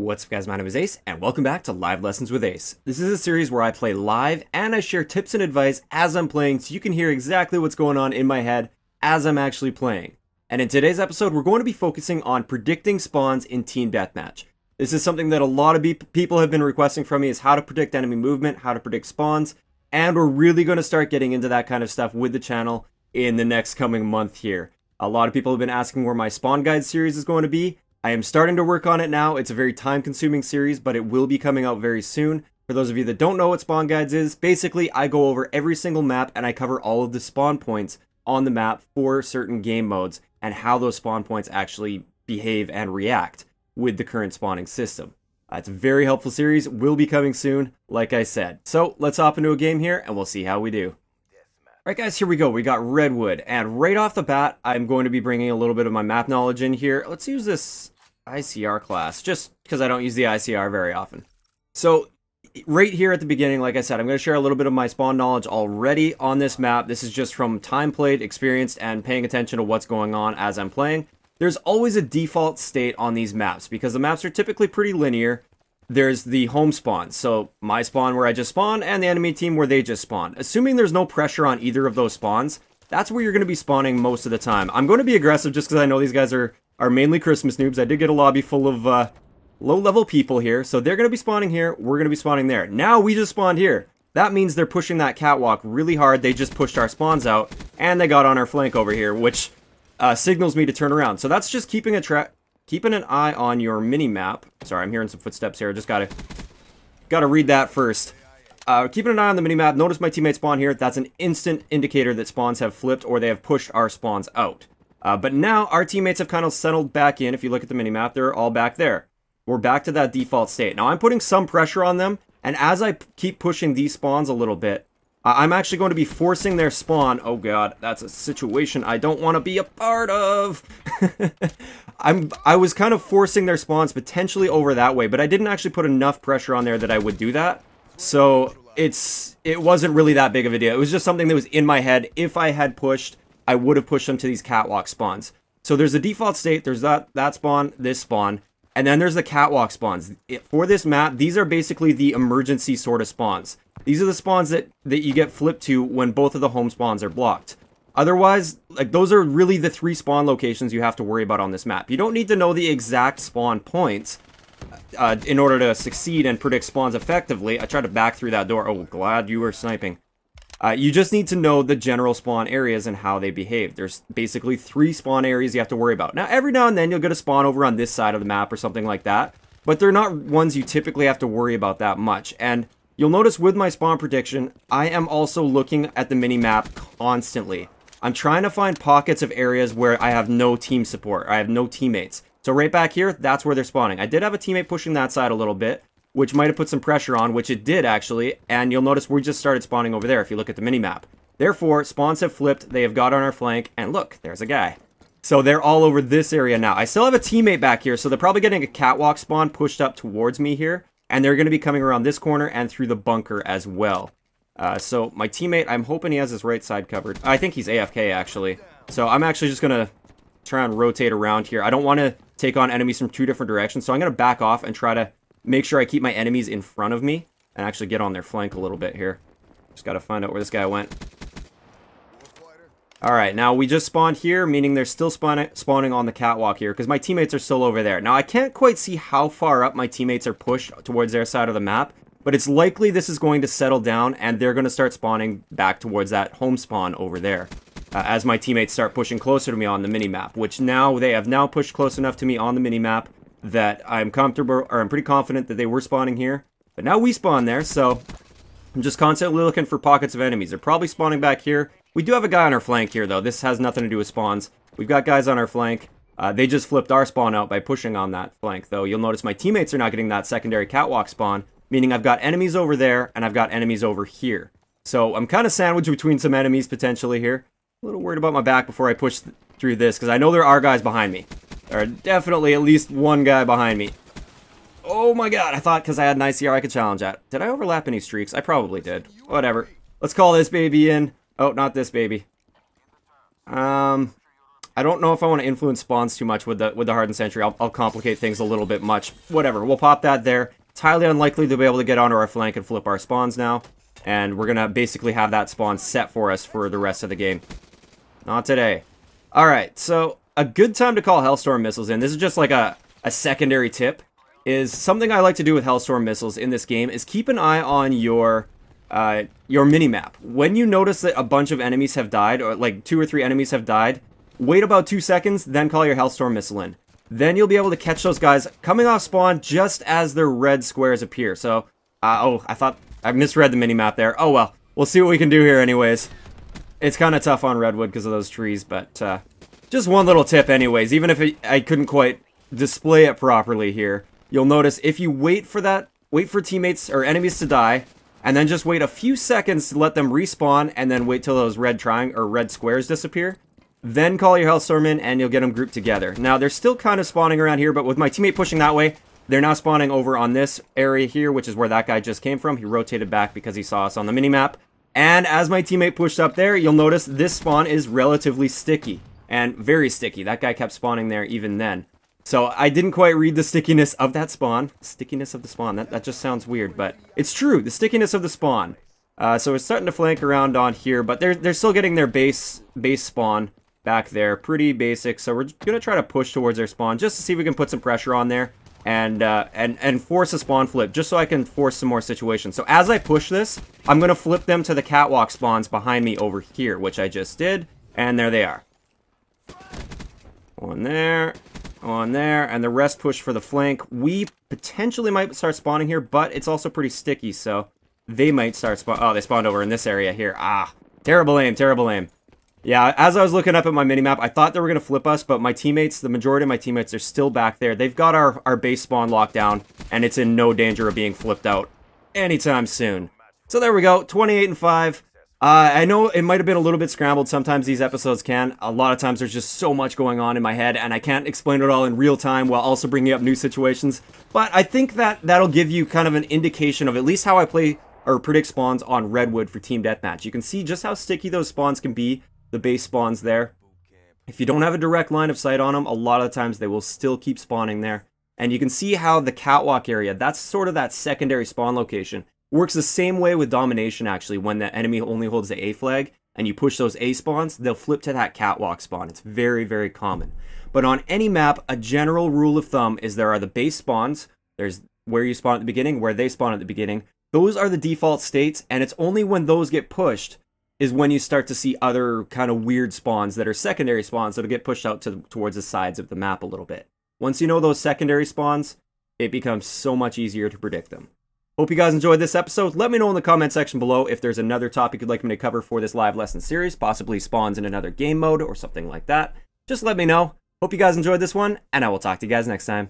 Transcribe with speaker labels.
Speaker 1: What's up guys, my name is Ace, and welcome back to Live Lessons with Ace. This is a series where I play live, and I share tips and advice as I'm playing so you can hear exactly what's going on in my head as I'm actually playing. And in today's episode, we're going to be focusing on predicting spawns in Team Deathmatch. This is something that a lot of people have been requesting from me, is how to predict enemy movement, how to predict spawns, and we're really going to start getting into that kind of stuff with the channel in the next coming month here. A lot of people have been asking where my spawn guide series is going to be. I am starting to work on it now. It's a very time-consuming series, but it will be coming out very soon. For those of you that don't know what spawn guides is, basically I go over every single map and I cover all of the spawn points on the map for certain game modes and how those spawn points actually behave and react with the current spawning system. It's a very helpful series, will be coming soon, like I said. So let's hop into a game here and we'll see how we do. Alright guys, here we go. We got Redwood, and right off the bat, I'm going to be bringing a little bit of my map knowledge in here. Let's use this ICR class, just because I don't use the ICR very often. So, right here at the beginning, like I said, I'm going to share a little bit of my spawn knowledge already on this map. This is just from time played, experienced, and paying attention to what's going on as I'm playing. There's always a default state on these maps, because the maps are typically pretty linear. There's the home spawn, so my spawn where I just spawned, and the enemy team where they just spawned. Assuming there's no pressure on either of those spawns, that's where you're going to be spawning most of the time. I'm going to be aggressive just because I know these guys are mainly Christmas noobs. I did get a lobby full of low-level people here, so they're going to be spawning here, we're going to be spawning there. Now we just spawned here. That means they're pushing that catwalk really hard. They just pushed our spawns out, and they got on our flank over here, which signals me to turn around. So that's just keeping an eye on your mini-map. Sorry, I'm hearing some footsteps here. I just gotta read that first. Keeping an eye on the mini-map. Notice my teammates spawn here. That's an instant indicator that spawns have flipped or they have pushed our spawns out. But now our teammates have kind of settled back in. If you look at the mini-map, they're all back there. We're back to that default state. Now I'm putting some pressure on them, and as I keep pushing these spawns a little bit, I'm actually going to be forcing their spawn. Oh god, that's a situation I don't want to be a part of. I was kind of forcing their spawns potentially over that way, but I didn't actually put enough pressure on there that I would do that. So it wasn't really that big of a deal. It was just something that was in my head. If I had pushed, I would have pushed them to these catwalk spawns. So there's a default state, there's that spawn, this spawn, and then there's the catwalk spawns. For this map, these are basically the emergency sort of spawns. These are the spawns that you get flipped to when both of the home spawns are blocked. Otherwise, like, those are really the 3 spawn locations you have to worry about on this map. You don't need to know the exact spawn points in order to succeed and predict spawns effectively. I tried to back through that door. Oh, glad you were sniping. You just need to know the general spawn areas and how they behave. There's basically 3 spawn areas you have to worry about. Now, every now and then you'll get a spawn over on this side of the map or something like that, but they're not ones you typically have to worry about that much. And you'll notice with my spawn prediction, I am also looking at the mini-map constantly. I'm trying to find pockets of areas where I have no team support, I have no teammates. So right back here, that's where they're spawning. I did have a teammate pushing that side a little bit, which might have put some pressure on, which it did actually, and you'll notice we just started spawning over there if you look at the mini-map. Therefore, spawns have flipped, they have got on our flank, and look, there's a guy. So they're all over this area now. I still have a teammate back here, so they're probably getting a catwalk spawn pushed up towards me here, and they're going to be coming around this corner and through the bunker as well. So my teammate, I'm hoping he has his right side covered. I think he's AFK actually. So I'm actually just going to try and rotate around here. I don't want to take on enemies from 2 different directions, so I'm going to back off and try to make sure I keep my enemies in front of me and actually get on their flank a little bit here. Just got to find out where this guy went. Alright, now we just spawned here, meaning they're still spawning on the catwalk here, because my teammates are still over there. Now, I can't quite see how far up my teammates are pushed towards their side of the map, but it's likely this is going to settle down, and they're going to start spawning back towards that home spawn over there, as my teammates start pushing closer to me on the mini-map, which now, they have now pushed close enough to me on the mini-map that I'm comfortable, or I'm pretty confident that they were spawning here. But now we spawn there, so I'm just constantly looking for pockets of enemies. They're probably spawning back here. We do have a guy on our flank here, though. This has nothing to do with spawns. We've got guys on our flank. They just flipped our spawn out by pushing on that flank, though. You'll notice my teammates are not getting that secondary catwalk spawn, meaning I've got enemies over there, and I've got enemies over here. So I'm kind of sandwiched between some enemies, potentially, here. A little worried about my back before I push through this, because I know there are guys behind me. There are definitely at least one guy behind me. Oh my god, I thought because I had an ICR I could challenge that. Did I overlap any streaks? I probably did. Whatever. Let's call this baby in. Oh, not this baby. I don't know if I want to influence spawns too much with the Hardened Sentry. I'll complicate things a little bit much. Whatever, we'll pop that there. It's highly unlikely to be able to get onto our flank and flip our spawns now. And we're going to basically have that spawn set for us for the rest of the game. Not today. Alright, so a good time to call Hellstorm missiles in. This is just like a secondary tip. Is something I like to do with Hellstorm missiles in this game is keep an eye on your mini-map. When you notice that a bunch of enemies have died, or like 2 or 3 enemies have died, wait about 2 seconds, then call your Hellstorm missile in. Then you'll be able to catch those guys coming off spawn just as their red squares appear. So, oh, I thought I misread the mini-map there. Oh well, we'll see what we can do here anyways. It's kind of tough on Redwood because of those trees, but just one little tip anyways. Even if I couldn't quite display it properly here, you'll notice if you wait for teammates or enemies to die, and then just wait a few seconds to let them respawn, and then wait till those red red squares disappear, then call your Hellstorm in, and you'll get them grouped together. Now, they're still kind of spawning around here, but with my teammate pushing that way, they're now spawning over on this area here, which is where that guy just came from. He rotated back because he saw us on the minimap. And as my teammate pushed up there, you'll notice this spawn is relatively sticky, and very sticky. That guy kept spawning there even then. So I didn't quite read the stickiness of that spawn. Stickiness of the spawn. That just sounds weird, but it's true. The stickiness of the spawn. So we're starting to flank around on here, but they're still getting their base spawn back there. Pretty basic. So we're gonna try to push towards their spawn just to see if we can put some pressure on there and force a spawn flip, just so I can force some more situations. So as I push this, I'm gonna flip them to the catwalk spawns behind me over here, which I just did, and there they are. One there. On there, and the rest push for the flank. We potentially might start spawning here, but it's also pretty sticky, so they might start they spawned over in this area here. Ah, terrible aim, terrible aim. Yeah, as I was looking up at my minimap, I thought they were going to flip us, but my teammates, the majority of my teammates are still back there. They've got our base spawn locked down, and it's in no danger of being flipped out anytime soon. So there we go, 28-5. I know it might have been a little bit scrambled. Sometimes these episodes can. A lot of times there's just so much going on in my head, and I can't explain it all in real time while also bringing up new situations. But I think that'll give you kind of an indication of at least how I play or predict spawns on Redwood for Team Deathmatch. You can see just how sticky those spawns can be, the base spawns there. If you don't have a direct line of sight on them, a lot of the times they will still keep spawning there. And you can see how the catwalk area, that's sort of that secondary spawn location, works the same way with domination, actually. When the enemy only holds the A flag and you push those A spawns, they'll flip to that catwalk spawn. It's very, very common. But on any map, a general rule of thumb is there are the base spawns. There's where you spawn at the beginning, where they spawn at the beginning. Those are the default states, and it's only when those get pushed is when you start to see other kind of weird spawns that are secondary spawns that'll get pushed out towards the sides of the map a little bit. Once you know those secondary spawns, it becomes so much easier to predict them. Hope you guys enjoyed this episode. Let me know in the comment section below if there's another topic you'd like me to cover for this live lesson series, possibly spawns in another game mode or something like that. Just let me know. Hope you guys enjoyed this one, and I will talk to you guys next time.